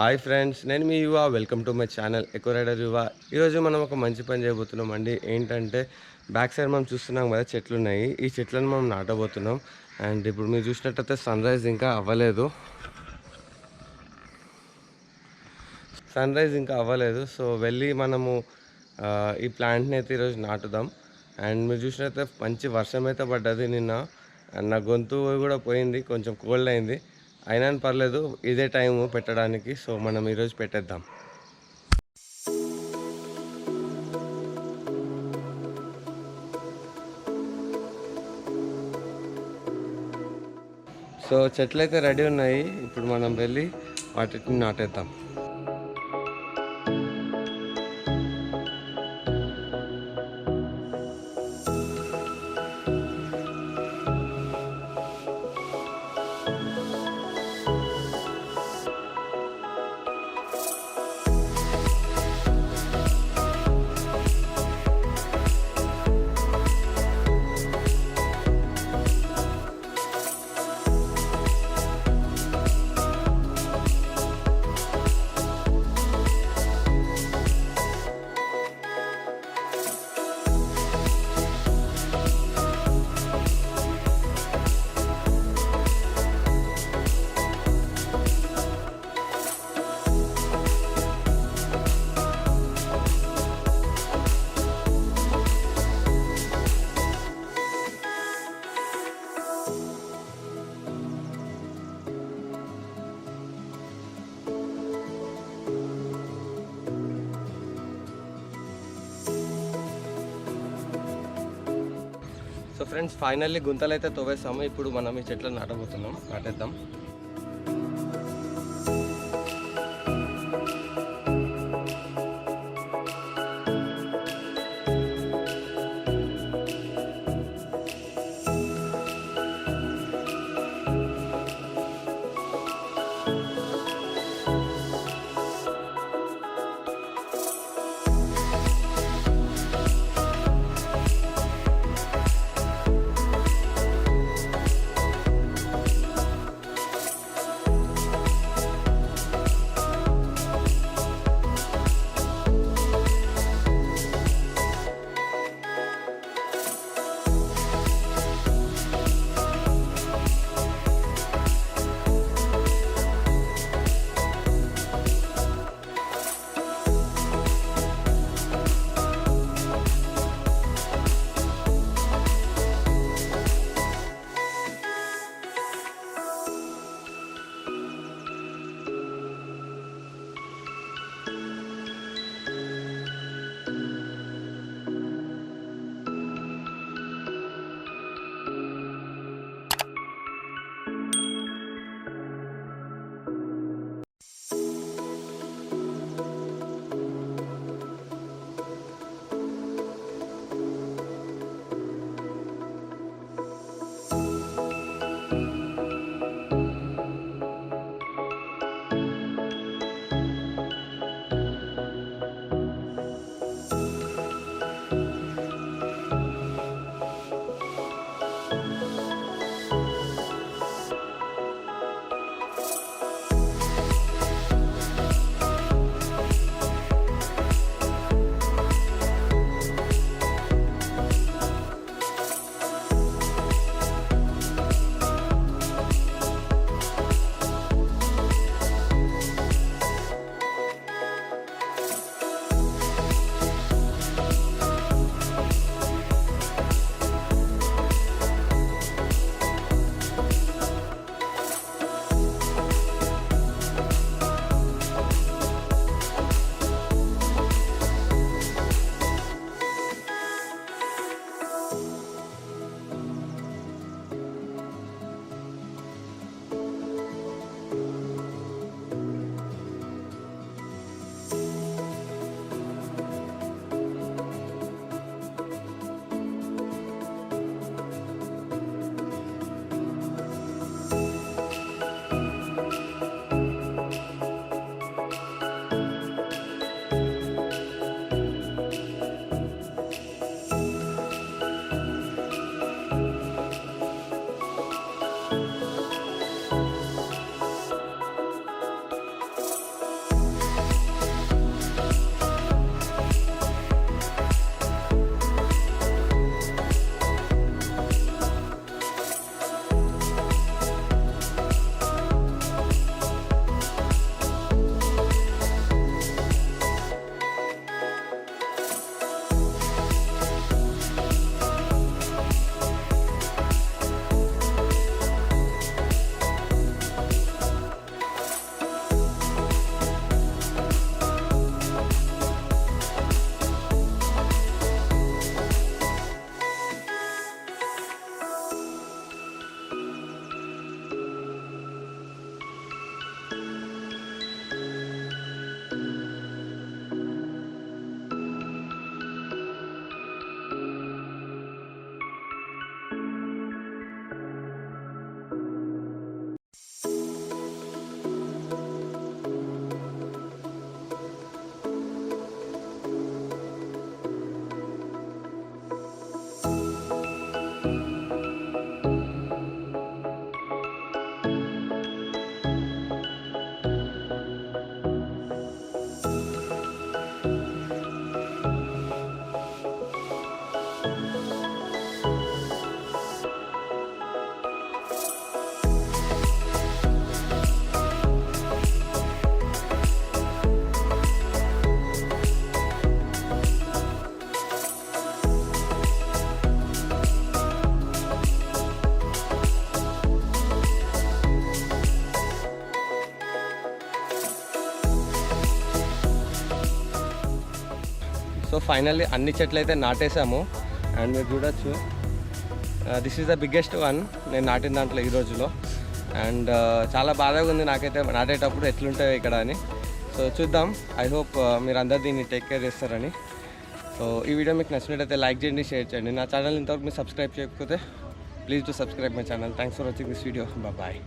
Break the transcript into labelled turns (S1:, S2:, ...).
S1: Hi friends, నేను మీ Yuva. Welcome to my channel eco rider Yuva. ఈరోజు మనం ఒక మంచి పని చేయబోతున్నాం అండి. ఏంటంటే బ్యాక్ సైడ్ మనం చూస్తున్నాం కదా, చెట్లు ఉన్నాయి. ఈ చెట్లను మనం నాటబోతున్నాం. అండ్ ఇప్పుడు మీరు చూసినట్టయితే సన్ రైజ్ ఇంకా అవ్వలేదు. సో వెళ్ళి మనము ఈ ప్లాంట్ని అయితే ఈరోజు నాటుదాం. అండ్ మీరు చూసినట్టయితే మంచి వర్షం అయితే పడ్డది నిన్న. అండ్ నా గొంతు కూడా పోయింది, కొంచెం కోల్డ్ అయింది. అయినా పర్లేదు, ఇదే టైము పెట్టడానికి. సో మనం ఈరోజు పెట్టేద్దాం. సో చెట్లు అయితే రెడీ ఉన్నాయి. ఇప్పుడు మనం వెళ్ళి వాటిని నాటేద్దాం. సో ఫ్రెండ్స్, ఫైనల్లీ గుంతలు అయితే తవ్వేసాము. ఇప్పుడు మనం ఈ చెట్లను నాటేద్దాం. సో ఫైనల్లీ అన్ని చెట్లు అయితే నాటేసాము. అండ్ మీరు చూడొచ్చు, this is the biggest one నేను నాటిన దాంట్లో ఈ రోజులో. అండ్ చాలా బాధగా ఉంది నాకైతే నాటేటప్పుడు ఎట్లుంటాయో ఇక్కడ అని. సో చూద్దాం. ఐ హోప్ మీరు అందరు దీన్ని టేక్ కేర్ చేస్తారని. సో ఈ వీడియో మీకు నచ్చినట్టయితే లైక్ చేయండి, షేర్ చేయండి. నా ఛానల్ ఇంతవరకు మీరు సబ్స్క్రైబ్ చేయకపోతే please to subscribe my channel. Thanks for watching this video. Bye.